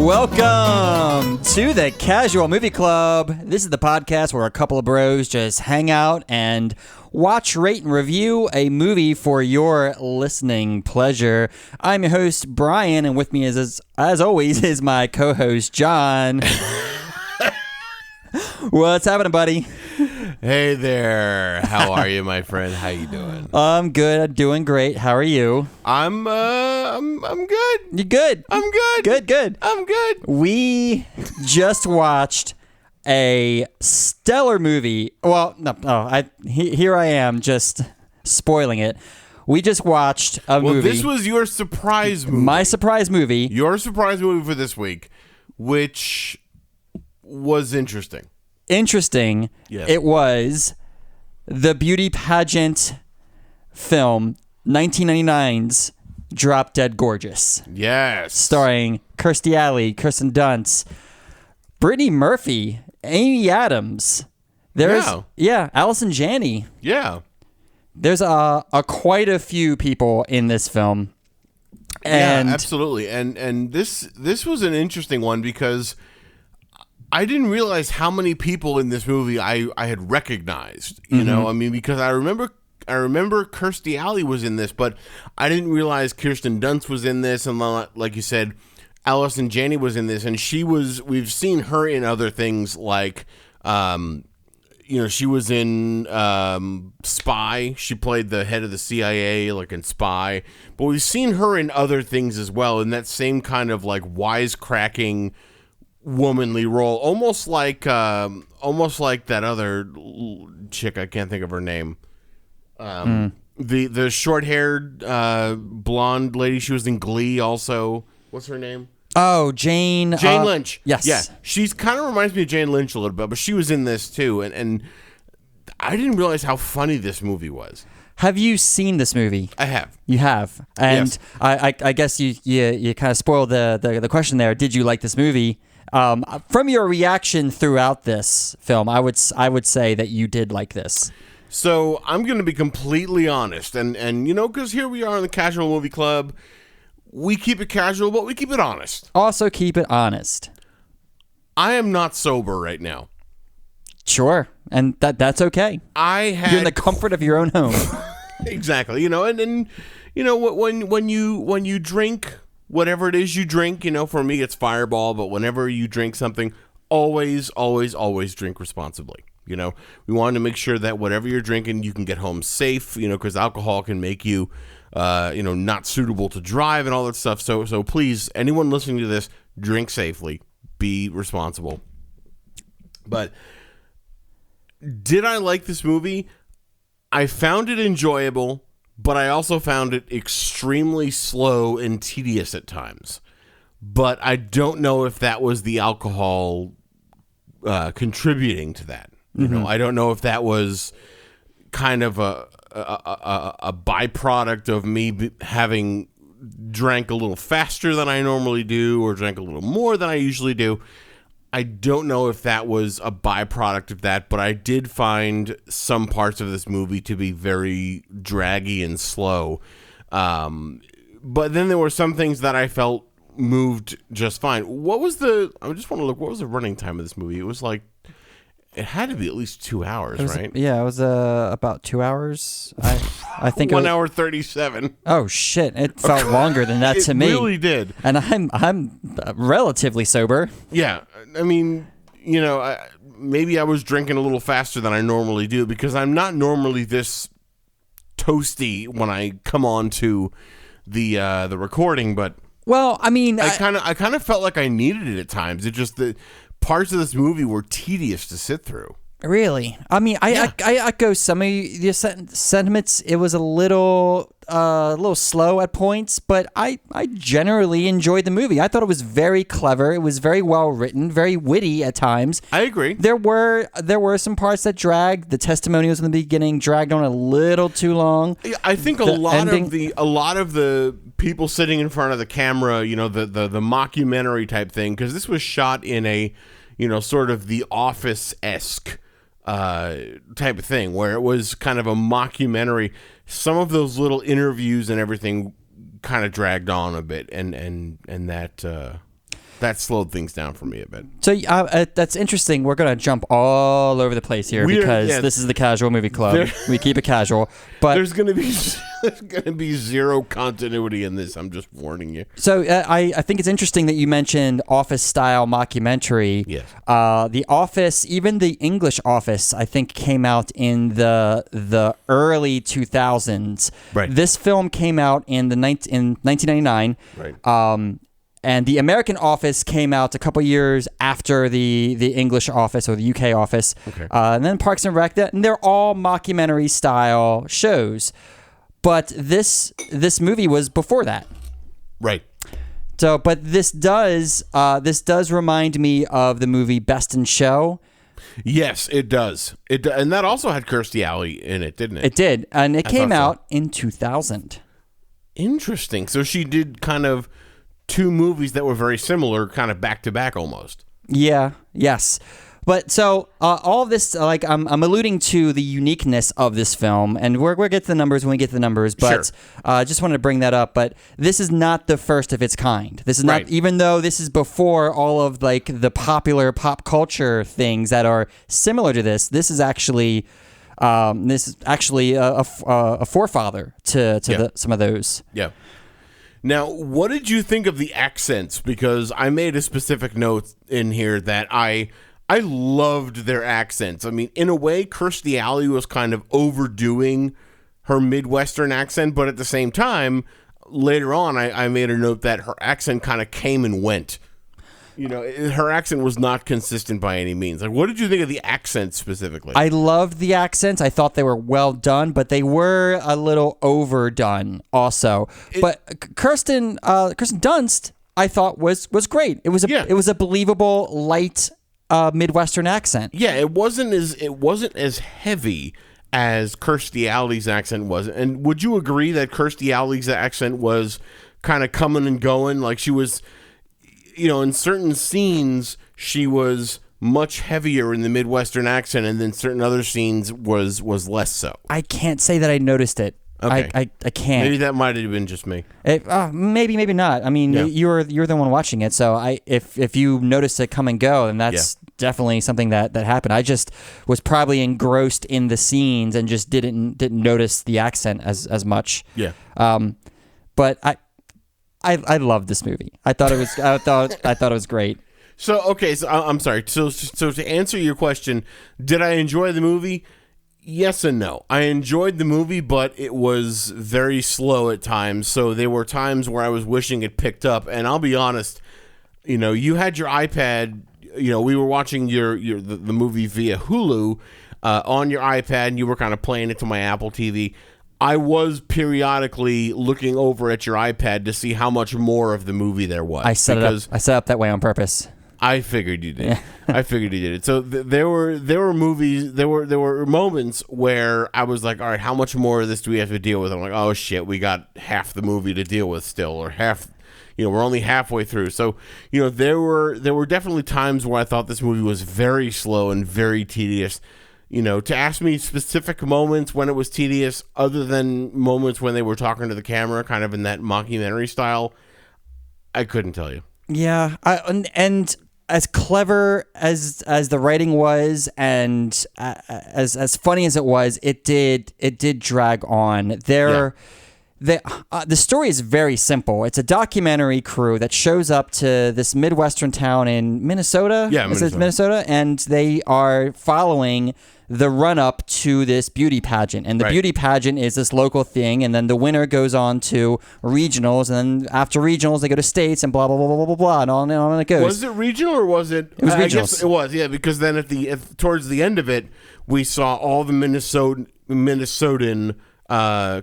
Welcome to the Casual Movie Club. This is the podcast where a couple of bros just hang out and watch, rate, and review a movie for your listening pleasure. I'm your host, Brian, and with me as always is my co-host, John. What's happening, buddy? Hey there. How are you, my friend? How you doing? I'm good. I'm doing great. How are you? I'm good. You good? I'm good. Good. I'm good. We just watched a stellar movie. Well, here I am just spoiling it. We just watched a movie. Well, this was your surprise movie. My surprise movie. Your surprise movie for this week, which was interesting. Interesting. Yes. It was the beauty pageant film 1999's Drop Dead Gorgeous. Yes. Starring Kirstie Alley, Kirsten Dunst, Brittany Murphy, Amy Adams. Allison Janney. Yeah. There's quite a few people in this film. And yeah, absolutely. And this was an interesting one because I didn't realize how many people in this movie I had recognized. You know, I mean, because I remember Kirstie Alley was in this, but I didn't realize Kirsten Dunst was in this, and like you said, Allison Janney was in this, and we've seen her in other things like, she was in Spy. She played the head of the CIA, like in Spy, but we've seen her in other things as well, in that same kind of like wisecracking, womanly role, almost like that other chick. I can't think of her name. The short-haired blonde lady. She was in Glee also. What's her name? Oh, Jane Lynch. Yes. Yeah. She's kind of reminds me of Jane Lynch a little bit, but she was in this too. And I didn't realize how funny this movie was. Have you seen this movie? I have. You have. And yes. I guess you kind of spoiled the question there. Did you like this movie? From your reaction throughout this film, I would say that you did like this. So I'm going to be completely honest, and because here we are in the Casual Movie Club, we keep it casual, but we keep it honest. Also keep it honest. I am not sober right now. Sure, and that's okay. You're in the comfort of your own home. Exactly, and when you drink whatever it is you drink, for me it's Fireball, but whenever you drink something, always drink responsibly. We wanted to make sure that whatever you're drinking, you can get home safe, because alcohol can make you, not suitable to drive and all that stuff. So please, anyone listening to this, drink safely, be responsible. But did I like this movie? I found it enjoyable, but I also found it extremely slow and tedious at times. But I don't know if that was the alcohol contributing to that. I don't know if that was kind of a byproduct of me having drank a little faster than I normally do or drank a little more than I usually do. I don't know if that was a byproduct of that, but I did find some parts of this movie to be very draggy and slow. But then there were some things that I felt moved just fine. What was the running time of this movie? It was like, it had to be at least 2 hours, right? Yeah, it was about 2 hours. I think 1 hour 37. Oh shit! It felt longer than that to me. It really did. And I'm relatively sober. Yeah, I mean, maybe I was drinking a little faster than I normally do because I'm not normally this toasty when I come on to the recording. But well, I mean, I kind of felt like I needed it at times. It just the parts of this movie were tedious to sit through. Really? I mean, I echo some of your sentiments. It was a little slow at points, but I generally enjoyed the movie. I thought it was very clever. It was very well written, very witty at times. I agree. There were some parts that dragged. The testimonials in the beginning dragged on a little too long. I think a lot of the people sitting in front of the camera, the mockumentary type thing, because this was shot in a sort of The Office-esque type of thing, where it was kind of a mockumentary. Some of those little interviews and everything kind of dragged on a bit, and that that slowed things down for me a bit. So that's interesting. We're going to jump all over the place here because this is the Casual Movie Club. We keep it casual. But there's going to be zero continuity in this. I'm just warning you. So I think it's interesting that you mentioned Office-style mockumentary. Yes. The Office, even the English Office, I think came out in the early 2000s. Right. This film came out in 1999. Right. And the American Office came out a couple years after the English Office or the UK Office. Okay. And then Parks and Rec, and they're all mockumentary style shows. But this movie was before that. Right. So, but this does remind me of the movie Best in Show. Yes, it does. And that also had Kirstie Alley in it, didn't it? It did, and it came out in 2000. Interesting. So she did kind of two movies that were very similar, kind of back to back almost. Yeah. Yes. But so all of this, like I'm alluding to the uniqueness of this film, and we'll get to the numbers when we get to the numbers. But Sure. Just wanted to bring that up. But this is not the first of its kind. This is not, Right. even though this is before all of like the popular pop culture things that are similar to this. This is actually a forefather to some of those. Yeah. Now, what did you think of the accents? Because I made a specific note in here that I loved their accents. I mean, in a way, Kirstie Alley was kind of overdoing her Midwestern accent, but at the same time, later on, I made a note that her accent kind of came and went. You know, her accent was not consistent by any means. Like, what did you think of the accents specifically? I loved the accents. I thought they were well done, but they were a little overdone also. But Kirsten Dunst, I thought was great. It was a believable light Midwestern accent. Yeah, it wasn't as heavy as Kirstie Alley's accent was. And would you agree that Kirstie Alley's accent was kind of coming and going? Like she was, you know, in certain scenes she was much heavier in the Midwestern accent, and then certain other scenes was less so. I can't say that I noticed it. Okay. I can't. Maybe that might have been just me. Maybe not. I mean, you're the one watching it, so if you notice it come and go, then that's definitely something that happened. I just was probably engrossed in the scenes and just didn't notice the accent as much. Yeah. But I loved this movie. I thought it was great. So I'm sorry. So to answer your question, did I enjoy the movie? Yes and no. I enjoyed the movie, but it was very slow at times. So there were times where I was wishing it picked up. And I'll be honest, you know, you had your iPad. You know, we were watching the movie via Hulu on your iPad, and you were kind of playing it to my Apple TV. I was periodically looking over at your iPad to see how much more of the movie there was. I set it up that way on purpose. I figured you did. Yeah. I figured you did it. So there were movies, there were moments where I was like, all right, how much more of this do we have to deal with? I'm like, oh shit, we got half the movie to deal with still, or half. You know, we're only halfway through. So, you know, there were definitely times where I thought this movie was very slow and very tedious. You know, to ask me specific moments when it was tedious, other than moments when they were talking to the camera, kind of in that mockumentary style, I couldn't tell you. Yeah, and as clever as the writing was, and as funny as it was, it did drag on. The story is very simple. It's a documentary crew that shows up to this Midwestern town in Minnesota. Yeah, Minnesota, and they are following the run-up to this beauty pageant. And the beauty pageant is this local thing, and then the winner goes on to regionals, and then after regionals, they go to states, and blah, blah, blah, blah, blah, blah, and on it goes. Was it regional, or was it? It was regionals. I guess it was, yeah, because then towards the end of it, we saw all the Minnesotan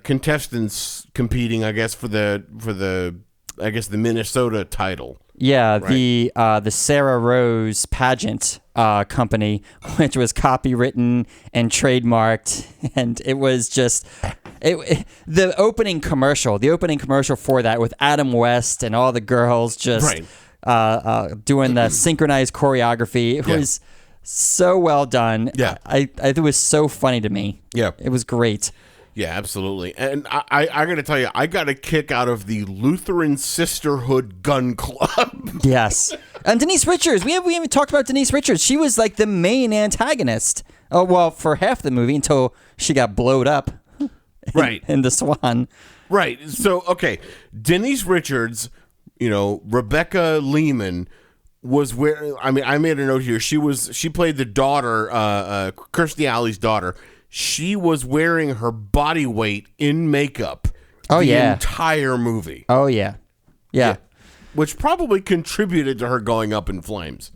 contestants competing, I guess, for the Minnesota title. Yeah, right. The Sarah Rose pageant company, which was copywritten and trademarked, and it was just the opening commercial for that with Adam West and all the girls just doing the synchronized choreography. It was so well done. Yeah, it was so funny to me. Yeah, it was great. Yeah, absolutely. And I got to tell you, I got a kick out of the Lutheran Sisterhood Gun Club. Yes. And Denise Richards. We haven't talked about Denise Richards. She was like the main antagonist. Oh, well, for half the movie until she got blowed up. Right. In the Swan. Right. So, okay. Denise Richards, Rebecca Lehman was where, I made a note here. She played the daughter, Kirstie Alley's daughter. She was wearing her body weight in makeup the entire movie. Oh, yeah. Yeah. Which probably contributed to her going up in flames.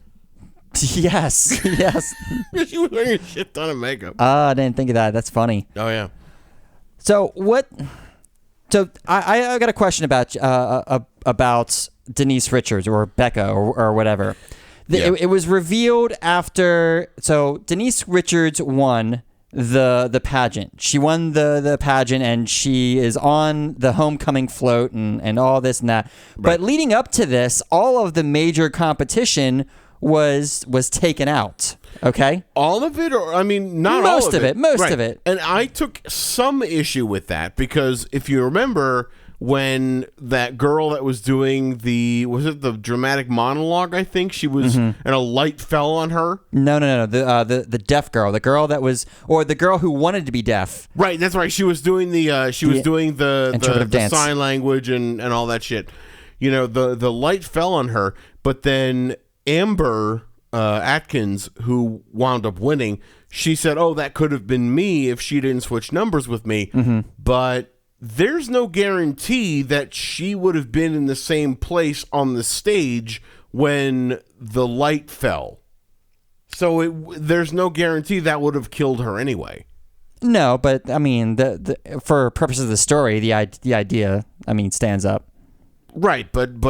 Yes. Yes. She was wearing a shit ton of makeup. I didn't think of that. That's funny. Oh, yeah. So what? So I got a question about Denise Richards or Becca or whatever. It was revealed after. So Denise Richards won the pageant. She won the pageant, and she is on the homecoming float and all this and that. Right. But leading up to this, all of the major competition was taken out. Okay, all of it, or not most all of it. Most of it. And I took some issue with that because if you remember when that girl that was doing was it the dramatic monologue? I think she was, and a light fell on her. No. The deaf girl, the girl that was, or the girl who wanted to be deaf. Right, that's right. She was doing the sign language and all that shit. The light fell on her, but then Amber Atkins, who wound up winning, she said, "Oh, that could have been me if she didn't switch numbers with me." But there's no guarantee that she would have been in the same place on the stage when the light fell. So there's no guarantee that would have killed her anyway. No, but for purposes of the story, the idea, stands up. Right, but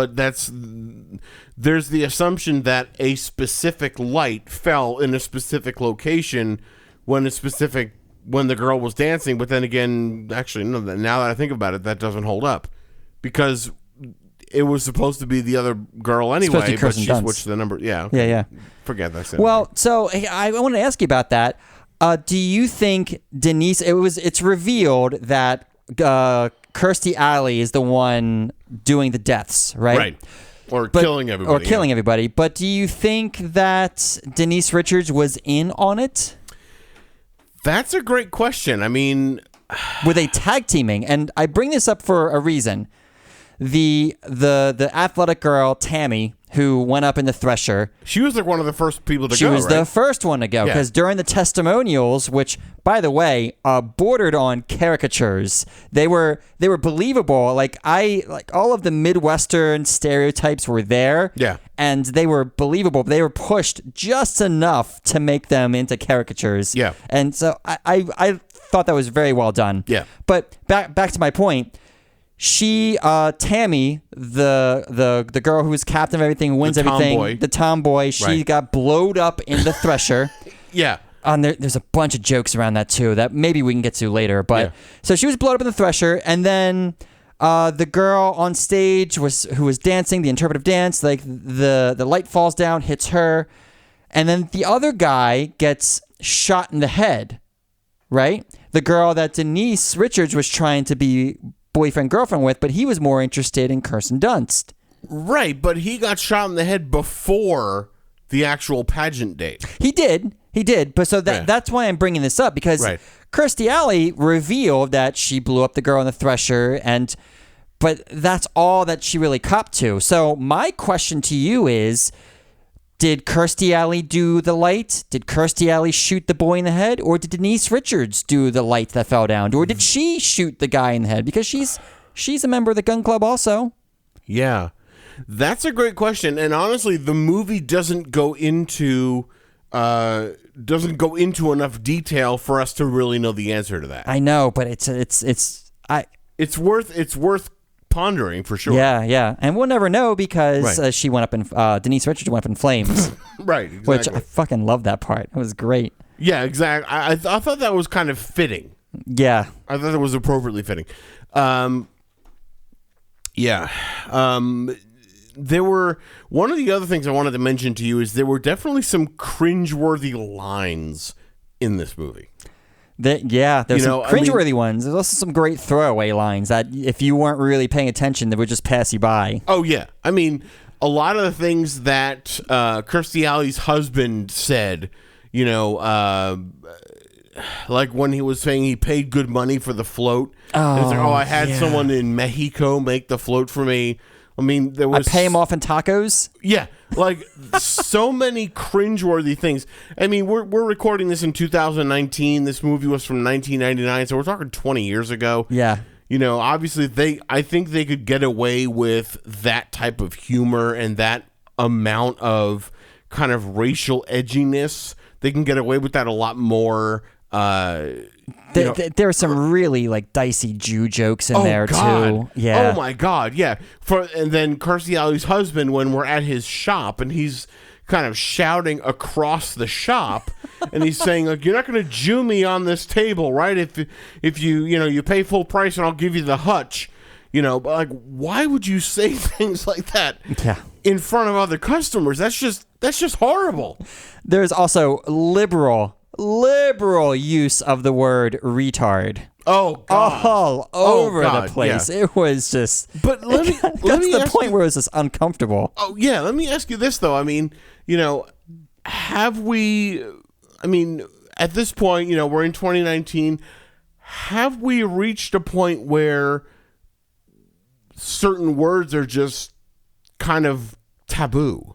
there's the assumption that a specific light fell in a specific location when the girl was dancing, but then again, actually, no, now that I think about it, that doesn't hold up because it was supposed to be the other girl anyway, but she switched the number. Yeah. Okay. Yeah. Forget that. Well, so I want to ask you about that. Do you think Denise, it's revealed that Kirstie Alley is the one doing the deaths, right? Right. Killing everybody. But do you think that Denise Richards was in on it? That's a great question. Were they tag teaming? And I bring this up for a reason. The athletic girl, Tammy, who went up in the Thresher. She was like one of the first people to go, She was the first one to go because during the testimonials, which, by the way, bordered on caricatures, they were believable. Like all of the Midwestern stereotypes were there. Yeah. And they were believable. They were pushed just enough to make them into caricatures. Yeah. And so I thought that was very well done. Yeah. But back to my point. She, Tammy, the girl who was captain of everything, who wins everything, the tomboy, she got blowed up in the Thresher. Yeah. There's a bunch of jokes around that too that maybe we can get to later. But so she was blowed up in the Thresher, and then the girl on stage who was dancing the interpretive dance, like the light falls down, hits her, and then the other guy gets shot in the head. Right, the girl that Denise Richards was trying to be boyfriend-girlfriend with, but he was more interested in Kirsten Dunst. Right, but he got shot in the head before the actual pageant date. He did. But so that's why I'm bringing this up, because Kirstie Alley revealed that she blew up the girl in the Thresher, but that's all that she really copped to. So my question to you is, did Kirstie Alley do the light? Did Kirstie Alley shoot the boy in the head? Or did Denise Richards do the light that fell down? Or did she shoot the guy in the head? Because she's a member of the gun club also. Yeah. That's a great question. And honestly, the movie doesn't go into enough detail for us to really know the answer to that. I know, but it's worth pondering for sure. Yeah. And we'll never know because she went up in Denise Richards went up in flames. Right, exactly. Which I fucking love that part. It was great. Yeah, exactly. I thought that was kind of fitting. Yeah. I thought it was appropriately fitting. There were one of the other things I wanted to mention to you is there were definitely some cringeworthy lines in this movie. There's some cringeworthy ones. There's also some great throwaway lines that if you weren't really paying attention, they would just pass you by. Oh, yeah. I mean, a lot of the things that Kirstie Alley's husband said, like when he was saying he paid good money for the float. Oh, it's like, I had someone in Mexico make the float for me. I mean, there was... I pay him off in tacos? Yeah, like so many cringeworthy things. I mean, we're recording this in 2019. This movie was from 1999, so we're talking 20 years ago. Yeah. Obviously, I think they could get away with that type of humor and that amount of kind of racial edginess. They can get away with that a lot more. There are some really like dicey Jew jokes in there too. Yeah. Oh my God. Yeah. And then Kirstie Alley's husband, when we're at his shop and he's kind of shouting across the shop and he's saying, like, you're not going to Jew me on this table, right? If you pay full price and I'll give you the hutch, but like, why would you say things like that in front of other customers? That's just horrible. There's also liberal use of the word retard. Oh, God. All over the place. Yeah. It was just... But let me that's the point where it was just uncomfortable. Oh, yeah. Let me ask you this, though. I mean, have we... I mean, at this point, we're in 2019. Have we reached a point where certain words are just kind of taboo?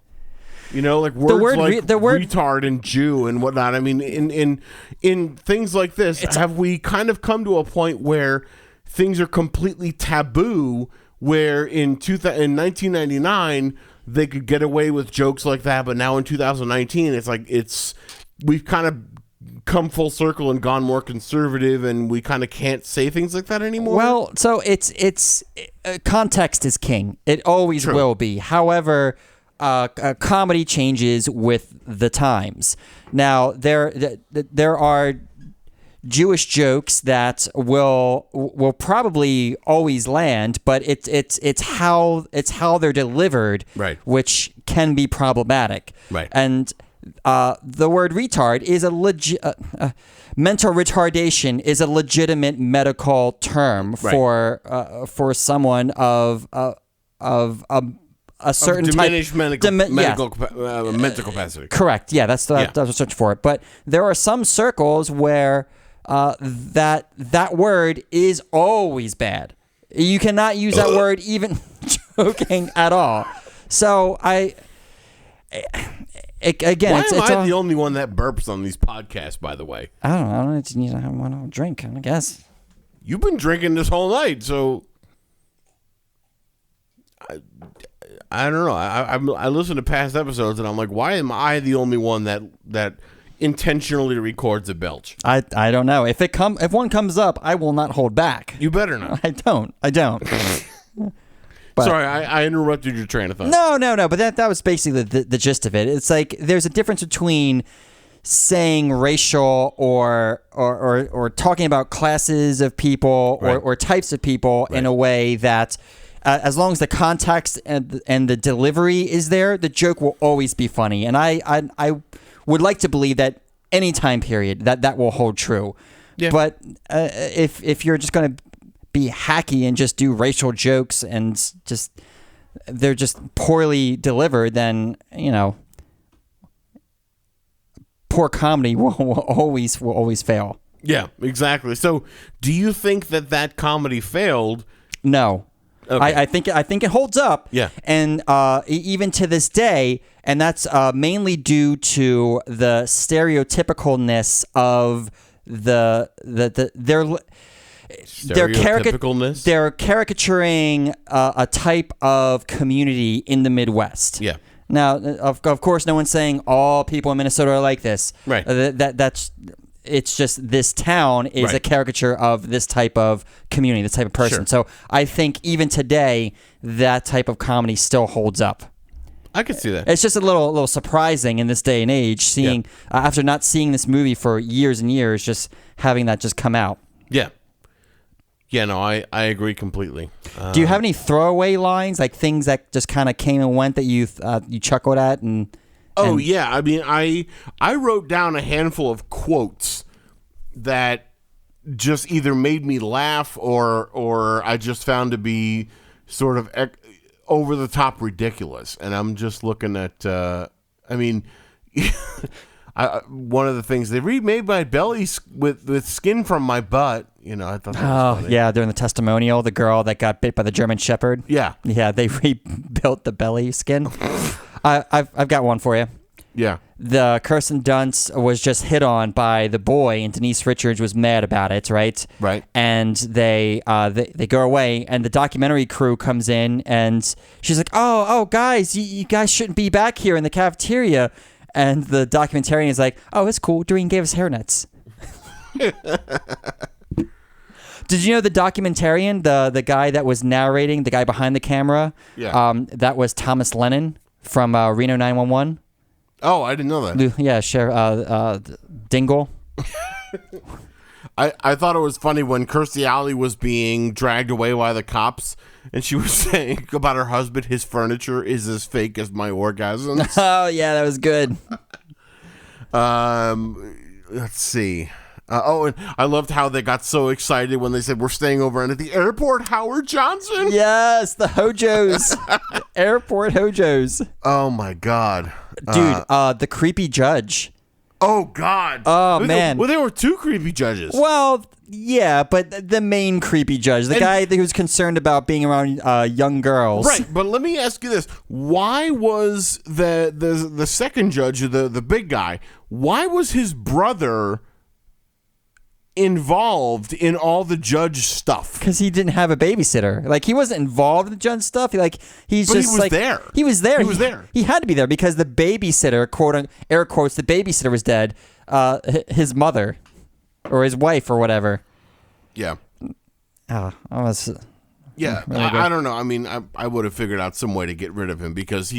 Like words the word retard and Jew and whatnot. I mean, in things like this, have we kind of come to a point where things are completely taboo? Where in 1999 they could get away with jokes like that, but now in 2019 it's like we've kind of come full circle and gone more conservative, and we kind of can't say things like that anymore. Well, so it's context is king. It always will be. However. Comedy changes with the times. Now there are Jewish jokes that will probably always land, but it's how they're delivered, right, which can be problematic. Right. And the word retard is mental retardation is a legitimate medical term for someone of a certain diminished type mental capacity. Correct. Yeah, that's what I was searching for. But there are some circles where that word is always bad. You cannot use that word even joking at all. So Why am I the only one that burps on these podcasts, by the way? I don't know. I need to have one drink, I guess. You've been drinking this whole night, so... I don't know. I listen to past episodes and I'm like, why am I the only one that intentionally records a belch? I don't know. If one comes up, I will not hold back. You better not. I don't. But, sorry, I interrupted your train of thought. No. But that was basically the gist of it. It's like there's a difference between saying racial or talking about classes of people or types of people in a way that. As long as the context and the delivery is there, the joke will always be funny. And I would like to believe that any time period that will hold true. Yeah. But if you're just going to be hacky and just do racial jokes and they're just poorly delivered, then poor comedy will always fail. Yeah, exactly. So, do you think that comedy failed? No. Okay. I think it holds up. Yeah. And even to this day, and that's mainly due to the stereotypicalness of their stereotypicalness. They're caricaturing a type of community in the Midwest. Yeah. Now, of course, no one's saying all people in Minnesota are like this. Right. That's. It's just this town is a caricature of this type of community, this type of person. Sure. So I think even today, that type of comedy still holds up. I could see that. It's just a little surprising in this day and age, seeing after not seeing this movie for years and years, just having that just come out. Yeah. Yeah, no, I agree completely. Do you have any throwaway lines, like things that just kind of came and went that you chuckled at and... Oh, yeah. I mean, I wrote down a handful of quotes that just either made me laugh or I just found to be sort of over the top ridiculous. And I'm just looking at, I mean, one of the things they remade my belly with skin from my butt. You know, I thought that was funny. Yeah, during the testimonial, the girl that got bit by the German Shepherd. Yeah, they rebuilt the belly skin. I've got one for you. Yeah. The Kirsten Dunst was just hit on by the boy, and Denise Richards was mad about it, right? Right. And they go away, and the documentary crew comes in, and she's like, "Oh, guys, you guys shouldn't be back here in the cafeteria." And the documentarian is like, "Oh, it's cool. Doreen gave us hairnets." Did you know the documentarian, the guy that was narrating, the guy behind the camera? Yeah. That was Thomas Lennon from Reno 911. Oh, I didn't know that. Yeah, Dingle. I thought it was funny when Kirstie Alley was being dragged away by the cops, and she was saying about her husband, his furniture is as fake as my orgasms. Oh, yeah, that was good. Let's see. And I loved how they got so excited when they said, we're staying over at the airport, Howard Johnson. Yes, the Hojos. The airport Hojos. Oh, my God. Dude, the creepy judge. Oh, God. Oh, man. Well, there were two creepy judges. Well, yeah, but the main creepy judge, the guy who was concerned about being around young girls. Right, but let me ask you this. Why was the second judge, the big guy, why was his brother involved in all the judge stuff? Because he didn't have a babysitter. Like, he wasn't involved in the judge stuff. He was there. He was there. He was there. He had to be there because the babysitter, air quotes, the babysitter was dead. His mother, or his wife, or whatever. Yeah. Oh, I was. Yeah, really I don't know. I mean, I would have figured out some way to get rid of him because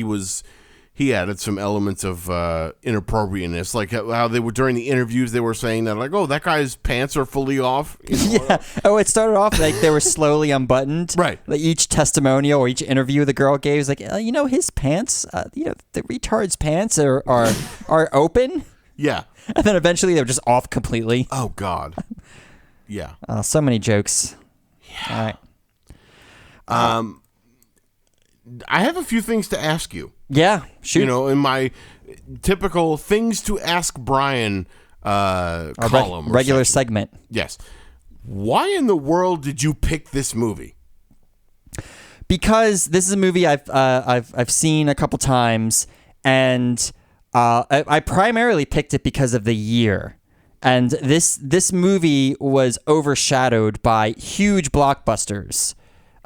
he added some elements of inappropriateness, like how they were during the interviews. They were saying that, like, oh, that guy's pants are fully off. You know? Yeah. Oh, it started off like they were slowly unbuttoned. Right. Like each testimonial or each interview the girl gave was like, his pants, the retard's pants are open. Yeah. And then eventually they were just off completely. Oh, God. Yeah. So many jokes. Yeah. All right. I have a few things to ask you. Yeah, shoot. You know, in my typical things to ask Brian column. Regular segment. Yes. Why in the world did you pick this movie? Because this is a movie I've seen a couple times, and I primarily picked it because of the year. And this movie was overshadowed by huge blockbusters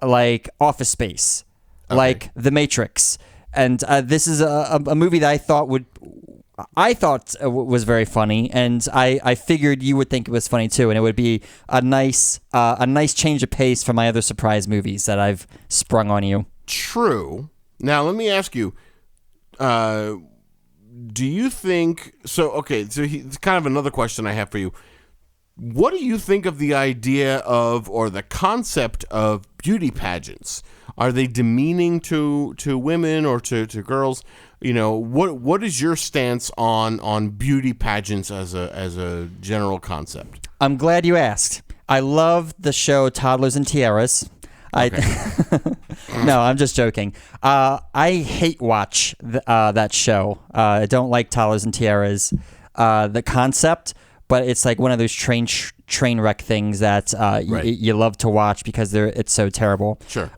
like Office Space, like The Matrix, and this is a movie that I thought was very funny, and I figured you would think it was funny too, and it would be a nice change of pace from my other surprise movies that I've sprung on you. True. Now let me ask you. Do you think so? Okay, so it's kind of another question I have for you. What do you think of the idea of, or the concept of, beauty pageants? Are they demeaning to women or to girls? You know, what is your stance on beauty pageants as a general concept? I'm glad you asked. I love the show Toddlers and Tiaras. Okay. No, I'm just joking. I hate watch that show. I don't like Toddlers and Tiaras, the concept, but it's like one of those train wreck things that you love to watch because it's so terrible. Sure.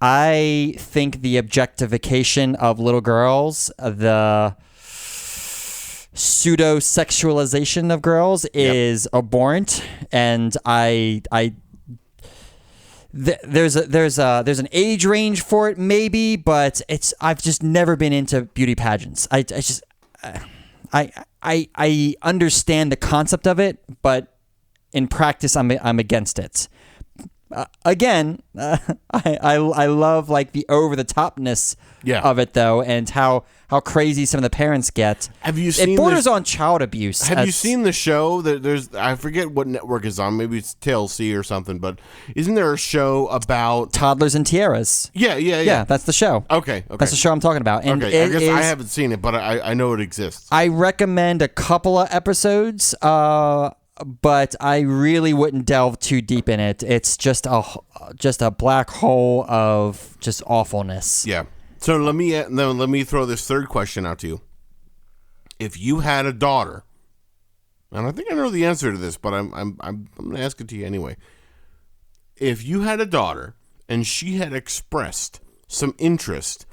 I think the objectification of little girls, the pseudo-sexualization of girls is abhorrent, and there's an age range for it maybe, but I've just never been into beauty pageants. I understand the concept of it, but in practice I'm against it. I love like the over the topness of it though, and how crazy some of the parents get. Have you seen? It borders on child abuse. Have you seen the show? There's I forget what network is on. Maybe it's TLC or something. But isn't there a show about Toddlers and Tiaras? Yeah. That's the show. Okay. That's the show I'm talking about. And I guess I haven't seen it, but I know it exists. I recommend a couple of episodes. but I really wouldn't delve too deep in it. It's just a black hole of just awfulness. Yeah. So let me throw this third question out to you. If you had a daughter, and I think I know the answer to this, but I'm going to ask it to you anyway. If you had a daughter and she had expressed some interest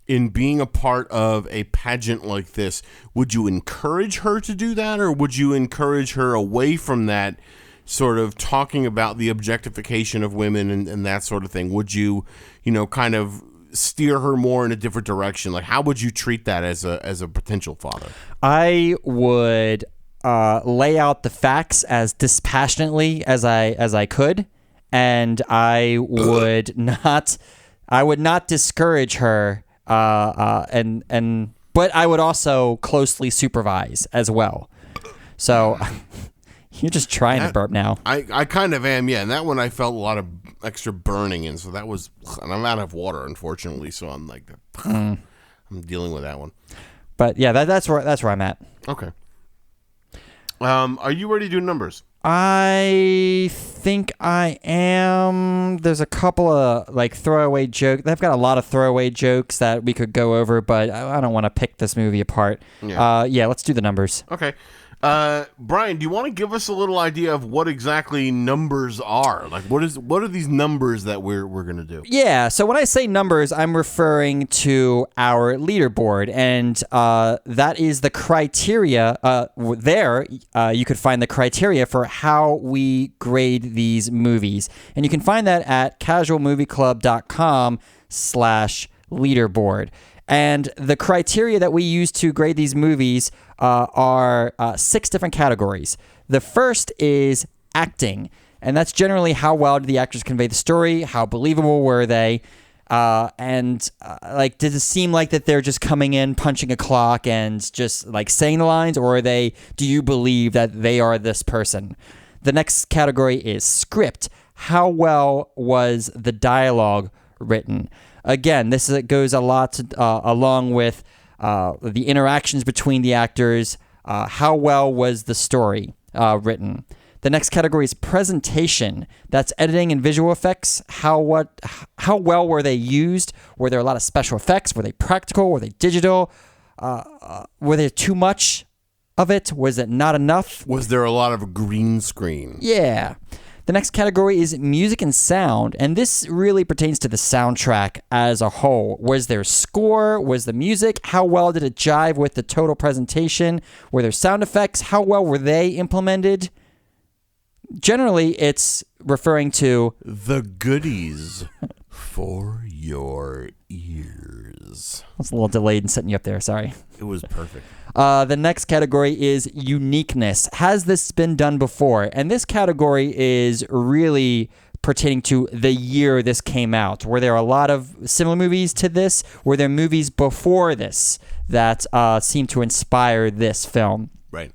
in being a part of a pageant like this, would you encourage her to do that, or would you encourage her away from that sort of talking about the objectification of women and that sort of thing? Would you, kind of steer her more in a different direction? Like, how would you treat that as a potential father? I would lay out the facts as dispassionately as I could, and I would not discourage her. But I would also closely supervise as well. So you're just trying to burp now. I kind of am, yeah. And that one I felt a lot of extra burning in, so that was, and I'm out of water, unfortunately. So I'm like, I'm dealing with that one. But yeah, that's where I'm at. Okay. Are you ready to do numbers? I think I am. There's a couple of throwaway jokes. They've got a lot of throwaway jokes that we could go over, but I don't want to pick this movie apart. Yeah, let's do the numbers. Okay. Brian, do you want to give us a little idea of what exactly numbers are? Like, what are these numbers that we're going to do? Yeah, so when I say numbers, I'm referring to our leaderboard, and that is the criteria. There, you could find the criteria for how we grade these movies, and you can find that at casualmovieclub.com/leaderboard. And the criteria that we use to grade these movies are 6 different categories. The first is acting, and that's generally how well did the actors convey the story, how believable were they, and did it seem like that they're just coming in, punching a clock, and just saying the lines, or do you believe that they are this person? The next category is script. How well was the dialogue written? Again, this goes a lot along with the interactions between the actors. How well was the story written? The next category is presentation. That's editing and visual effects. How well were they used? Were there a lot of special effects? Were they practical? Were they digital? Were there too much of it? Was it not enough? Was there a lot of green screen? Yeah. The next category is music and sound, and this really pertains to the soundtrack as a whole. Was there score? Was the music? How well did it jive with the total presentation? Were there sound effects? How well were they implemented? Generally, it's referring to the goodies for your ears. That's a little delayed in setting you up there, sorry. It was perfect. The next category is uniqueness. Has this been done before? And this category is really pertaining to the year this came out. Were there a lot of similar movies to this? Were there movies before this that seemed to inspire this film? Right.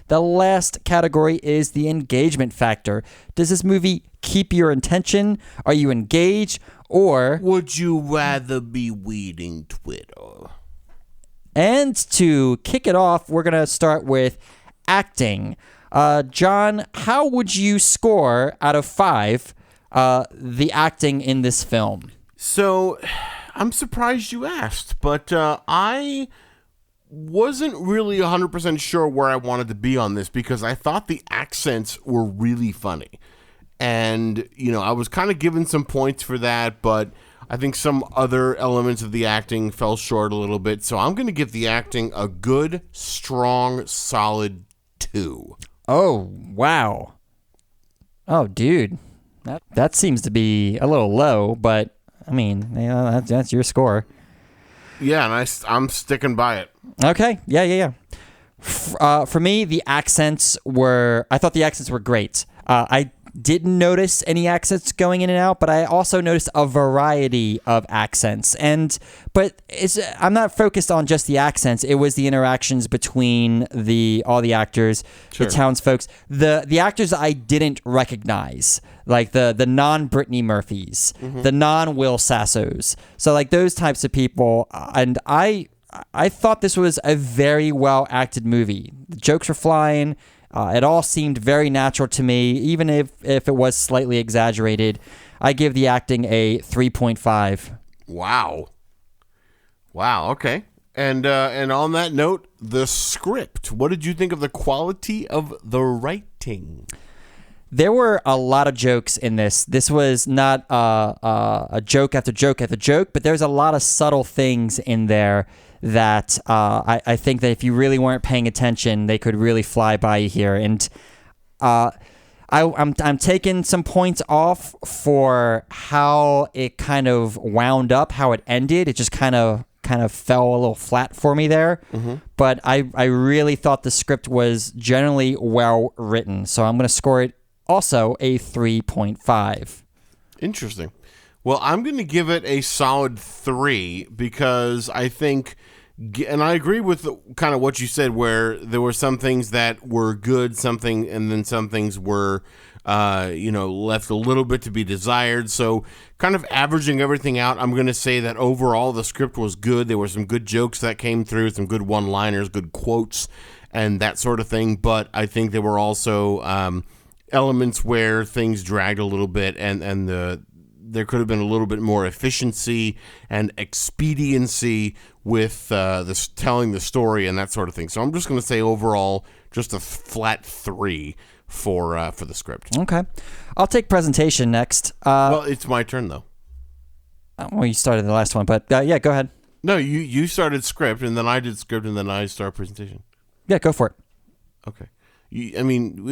The last category is the engagement factor. Does this movie keep your attention? Are you engaged? Or would you rather be reading Twitter? And to kick it off, we're going to start with acting. John, how would you score out of 5 the acting in this film? So, I'm surprised you asked, but I wasn't really 100% sure where I wanted to be on this because I thought the accents were really funny. And, I was kind of given some points for that, but I think some other elements of the acting fell short a little bit. So I'm going to give the acting a good, strong, solid 2. Oh, wow. Oh, dude. That seems to be a little low, but, I mean, that's your score. Yeah, and I'm sticking by it. Okay. Yeah. For me, I thought the accents were great. I didn't notice any accents going in and out, but I also noticed a variety of accents. But I'm not focused on just the accents. It was the interactions between all the actors, sure. The townsfolk, the actors I didn't recognize, like the non-Brittany Murphys, mm-hmm. the non-Will Sassos. So those types of people. And I thought this was a very well acted movie. The jokes were flying. It all seemed very natural to me, even if it was slightly exaggerated. I give the acting a 3.5. Wow. Okay. And on that note, the script. What did you think of the quality of the writing? There were a lot of jokes in this. This was not a joke after joke after joke, but there's a lot of subtle things in there that I think that if you really weren't paying attention, they could really fly by you here. And I'm taking some points off for how it kind of wound up, how it ended. It just kind of fell a little flat for me there. Mm-hmm. But I really thought the script was generally well written. So I'm going to score it also a 3.5. Interesting. Well, I'm going to give it a solid 3 because I think, and I agree with kind of what you said, where there were some things that were good, and then some things were, left a little bit to be desired. So kind of averaging everything out, I'm going to say that overall the script was good. There were some good jokes that came through, some good one-liners, good quotes, and that sort of thing. But I think there were also elements where things dragged a little bit, and there could have been a little bit more efficiency and expediency with telling the story and that sort of thing. So I'm just going to say overall, just a flat 3 for the script. Okay, I'll take presentation next. Well, it's my turn though. Well, you started the last one, but yeah, go ahead. No, you started script, and then I did script, and then I start presentation. Yeah, go for it. Okay. I mean,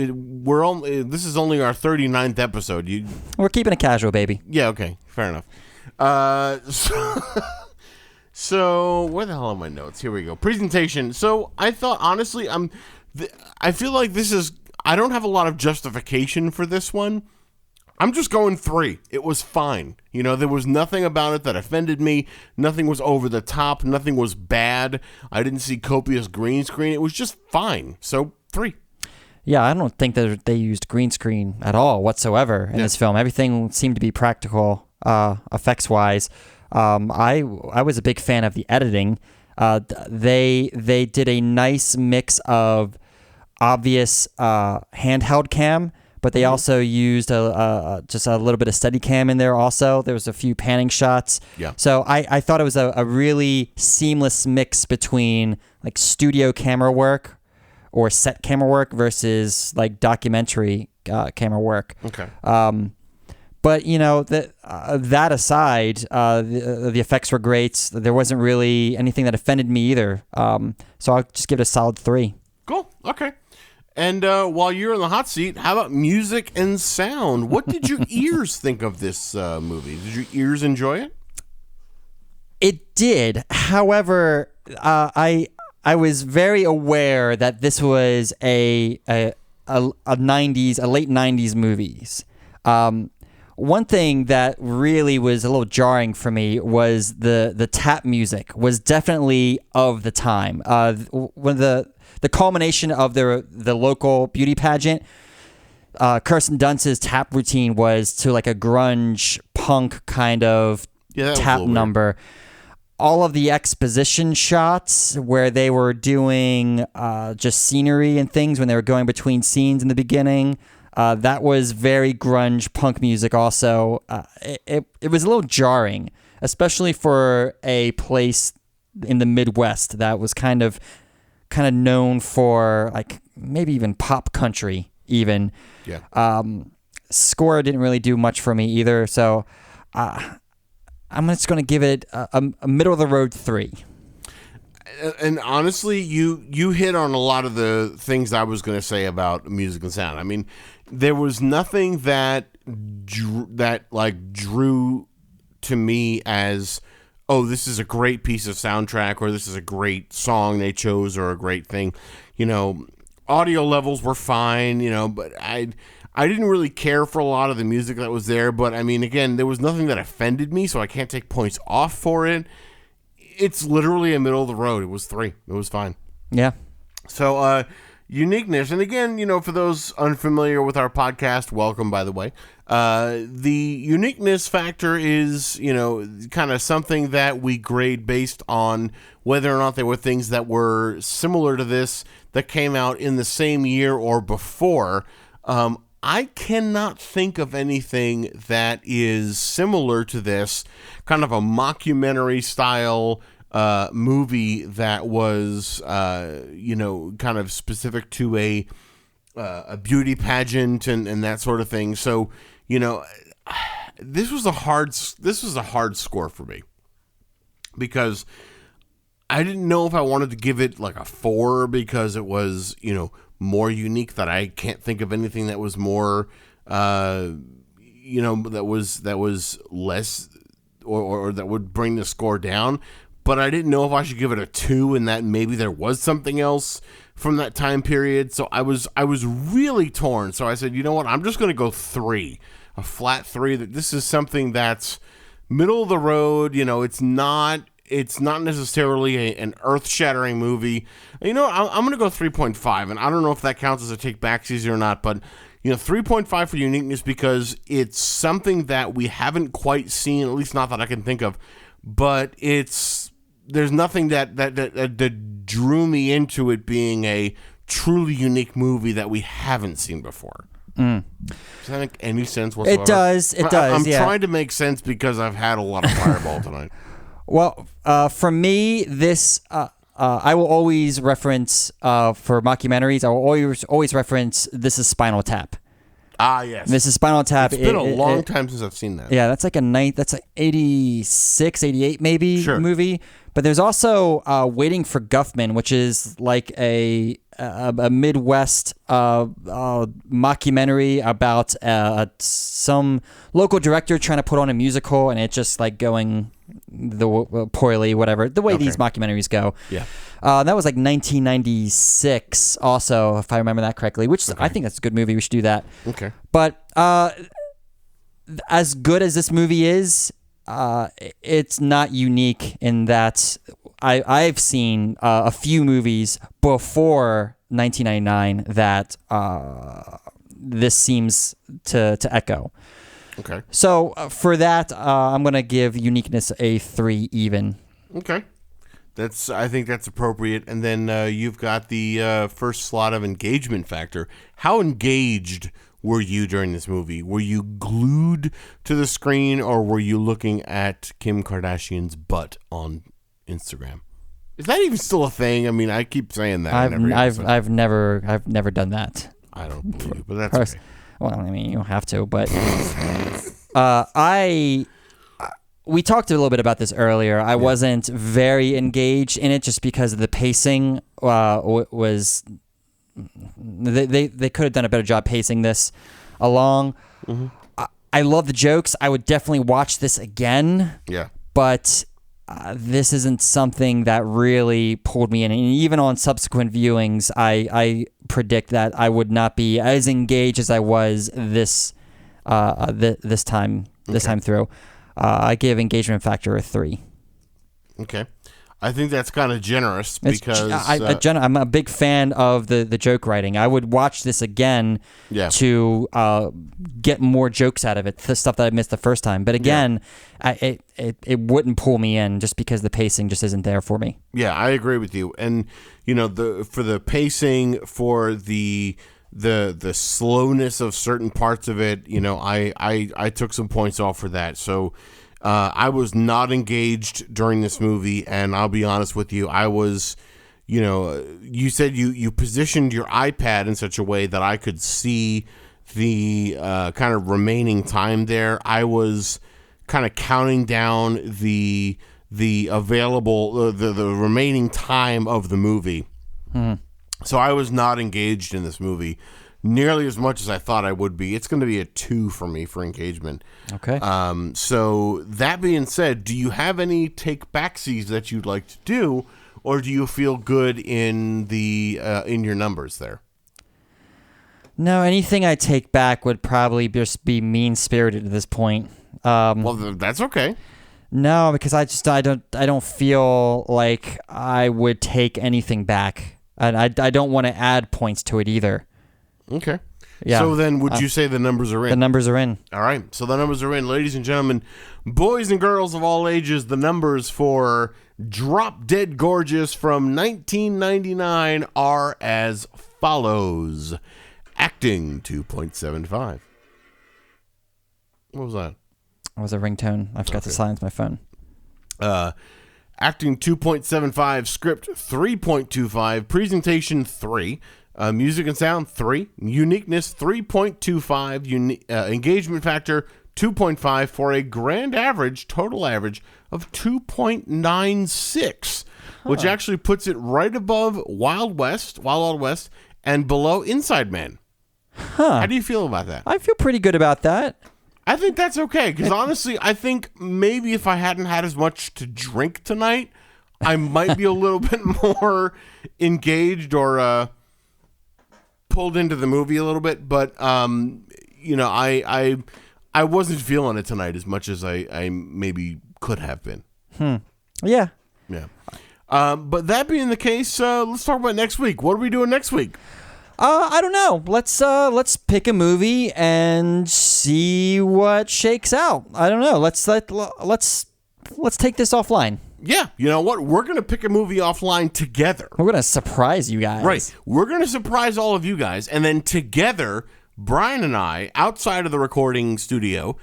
this is only our 39th episode. We're keeping it casual, baby. Yeah, okay. Fair enough. So where the hell are my notes? Here we go. Presentation. So I thought, honestly, I feel like I don't have a lot of justification for this one. I'm just going 3. It was fine. There was nothing about it that offended me. Nothing was over the top. Nothing was bad. I didn't see copious green screen. It was just fine. So 3. Yeah, I don't think that they used green screen at all whatsoever in this film. Everything seemed to be practical, effects-wise. I was a big fan of the editing. They did a nice mix of obvious handheld cam, but they also used just a little bit of Steadicam in there also. There was a few panning shots. Yeah. So I thought it was a really seamless mix between like studio camera work or set camera work versus like documentary camera work. Okay. But that aside, the effects were great. There wasn't really anything that offended me either. So I'll just give it a solid 3. Cool. Okay. And while you're in the hot seat, how about music and sound? What did your ears think of this movie? Did your ears enjoy it? It did. However, I was very aware that this was a late 90s movies. One thing that really was a little jarring for me was the tap music was definitely of the time. When the culmination of the local beauty pageant, Kirsten Dunst's tap routine was to like a grunge punk kind of tap number. All of the exposition shots where they were doing just scenery and things when they were going between scenes in the beginning, that was very grunge punk music also. It was a little jarring, especially for a place in the Midwest that was kind of known for like maybe even pop country even. Yeah. Score didn't really do much for me either, so I'm just going to give it a middle-of-the-road 3. And honestly, you hit on a lot of the things I was going to say about music and sound. I mean, there was nothing that drew to me as, oh, this is a great piece of soundtrack, or this is a great song they chose, or a great thing. Audio levels were fine, but I didn't really care for a lot of the music that was there, but I mean, again, there was nothing that offended me, so I can't take points off for it. It's literally a middle of the road. It was 3. It was fine. Yeah. So, uniqueness, and again, for those unfamiliar with our podcast, welcome, by the way. The uniqueness factor is, kind of something that we grade based on whether or not there were things that were similar to this that came out in the same year or before. I cannot think of anything that is similar to this, kind of a mockumentary style movie that was, kind of specific to a beauty pageant and that sort of thing. So, this was a hard score for me, because I didn't know if I wanted to give it like a 4 because it was, more unique, that I can't think of anything that was more, that was less or that would bring the score down. But I didn't know if I should give it a 2 and that maybe there was something else from that time period. So I was really torn. So I said, you know what? I'm just going to go 3, a flat 3. That this is something that's middle of the road. It's not necessarily an earth-shattering movie. I'm going to go 3.5, and I don't know if that counts as a take backsies or not, but 3.5 for uniqueness, because it's something that we haven't quite seen, at least not that I can think of. But there's nothing that drew me into it being a truly unique movie that we haven't seen before. Does that make any sense whatsoever? It does. I'm trying to make sense because I've had a lot of Fireball tonight. Well, for me, this I will always reference for mockumentaries. I will always reference This Is Spinal Tap. Ah, yes. This Is Spinal Tap. It's been a long time since I've seen that. Yeah, that's like that's like 86, 88 maybe movie. But there's also Waiting for Guffman, which is like a Midwest mockumentary about some local director trying to put on a musical, and it's just like going poorly, whatever, the way these mockumentaries go. Yeah. That was like 1996 also, if I remember that correctly, which I think that's a good movie. We should do that. Okay. But as good as this movie is, it's not unique in that I've seen a few movies before 1999 that this seems to echo. Okay. So for that, I'm going to give uniqueness a 3 even. Okay. I think that's appropriate. And then you've got the first slot of engagement factor. How engaged were you during this movie? Were you glued to the screen, or were you looking at Kim Kardashian's butt on Instagram? Is that even still a thing? I mean, I keep saying that. I've never done that. I don't believe you, but that's okay. Well, I mean, you don't have to, but we talked a little bit about this earlier. I wasn't very engaged in it just because of the pacing was. They could have done a better job pacing this along. Mm-hmm. I love the jokes. I would definitely watch this again. Yeah, but this isn't something that really pulled me in. And even on subsequent viewings, I predict that I would not be as engaged as I was this time through. I give engagement factor a 3. Okay. I think that's kind of generous because I'm a big fan of the joke writing. I would watch this again to get more jokes out of it, the stuff that I missed the first time. But again, it wouldn't pull me in just because the pacing just isn't there for me. Yeah, I agree with you. And for the pacing, for the slowness of certain parts of it, I took some points off for that. So I was not engaged during this movie, and I'll be honest with you, I was, you said you positioned your iPad in such a way that I could see the kind of remaining time there. I was kind of counting down the available, the remaining time of the movie. Mm-hmm. So I was not engaged in this movie nearly as much as I thought I would be. It's going to be a 2 for me for engagement. Okay. So that being said, do you have any take backsies that you'd like to do, or do you feel good in in your numbers there? No, anything I take back would probably just be mean-spirited at this point. Well, that's okay. No, because I don't feel like I would take anything back, and I don't want to add points to it either. Okay. Yeah. So then would you say the numbers are in? The numbers are in. All right. So the numbers are in. Ladies and gentlemen, boys and girls of all ages, the numbers for Drop Dead Gorgeous from 1999 are as follows. Acting 2.75. What was that? It was a ringtone. I forgot to silence my phone. Acting 2.75, script 3.25, presentation 3, music and sound 3, uniqueness 3.25, engagement factor 2.5 for a grand average, total average of 2.96, which actually puts it right above Wild Wild West, and below Inside Man. How do you feel about that? I feel pretty good about that. I think that's okay, because honestly, I think maybe if I hadn't had as much to drink tonight, I might be a little bit more engaged or pulled into the movie a little bit. But I wasn't feeling it tonight as much as I maybe could have been. Yeah. Yeah. But that being the case, let's talk about next week. What are we doing next week? I don't know. Let's pick a movie and see what shakes out. I don't know. Let's take this offline. Yeah, you know what? We're going to pick a movie offline together. We're going to surprise you guys. Right. We're going to surprise all of you guys, and then together, Brian and I, outside of the recording studio,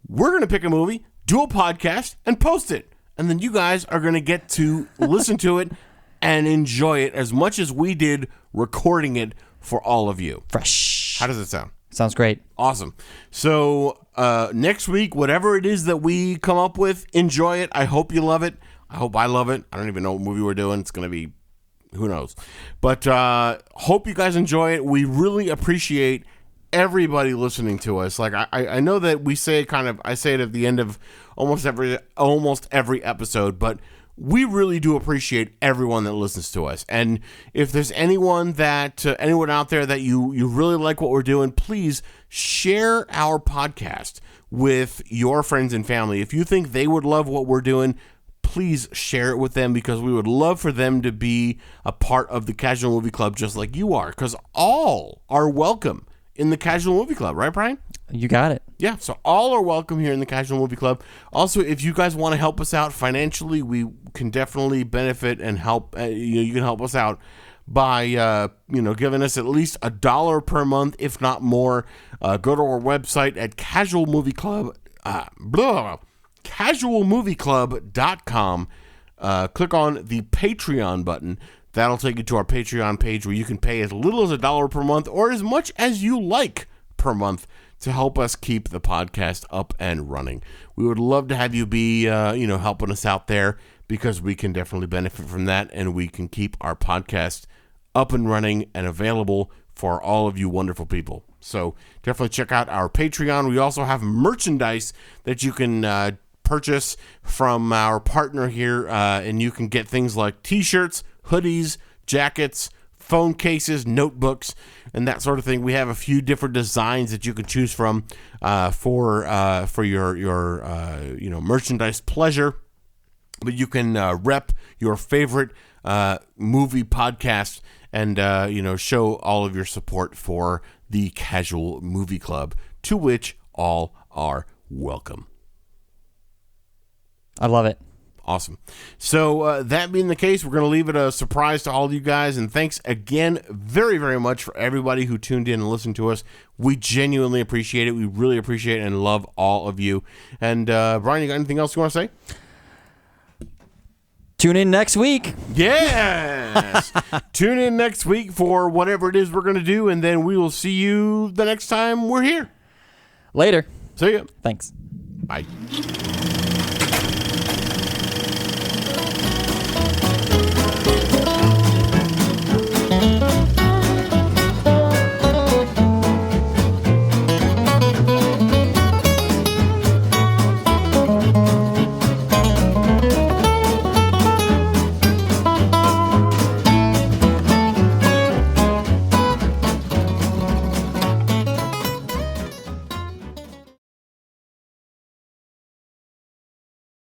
we're going to pick a movie, do a podcast, and post it. And then you guys are going to get to listen to it and enjoy it as much as we did recording it for all of you. Fresh. How does it sound? Sounds great. Awesome. So next week, whatever it is that we come up with, enjoy it. I hope you love it. I hope I love it. I don't even know what movie we're doing. It's going to be, who knows. But hope you guys enjoy it. We really appreciate everybody listening to us. Like I know that we say it I say it at the end of almost every episode, but we really do appreciate everyone that listens to us. And if there's anyone out there that you really like what we're doing, please share our podcast with your friends and family. If you think they would love what we're doing, please share it with them, because we would love for them to be a part of the Casual Movie Club just like you are, because all are welcome in the Casual Movie Club. Right, Brian? You got it. Yeah, so all are welcome here in the Casual Movie Club. Also, if you guys want to help us out financially, we can definitely benefit and help. You can help us out by giving us at least $1 per month, if not more. Go to our website at casualmovieclub.com. Click on the Patreon button. That'll take you to our Patreon page, where you can pay as little as $1 per month or as much as you like per month to help us keep the podcast up and running. We would love to have you be, helping us out there, because we can definitely benefit from that, and we can keep our podcast up and running and available for all of you wonderful people. So definitely check out our Patreon. We also have merchandise that you can purchase from our partner here, and you can get things like t-shirts, hoodies, jackets, phone cases, notebooks, and that sort of thing. We have a few different designs that you can choose from for your merchandise pleasure. But you can rep your favorite movie podcast and show all of your support for the Casual Movie Club, to which all are welcome. I love it. Awesome. So that being the case, we're going to leave it a surprise to all of you guys. And thanks again very, very much for everybody who tuned in and listened to us. We genuinely appreciate it. We really appreciate it and love all of you. And Brian, you got anything else you want to say? Tune in next week. Yes. Tune in next week for whatever it is we're going to do. And then we will see you the next time we're here. Later. See ya. Thanks. Bye.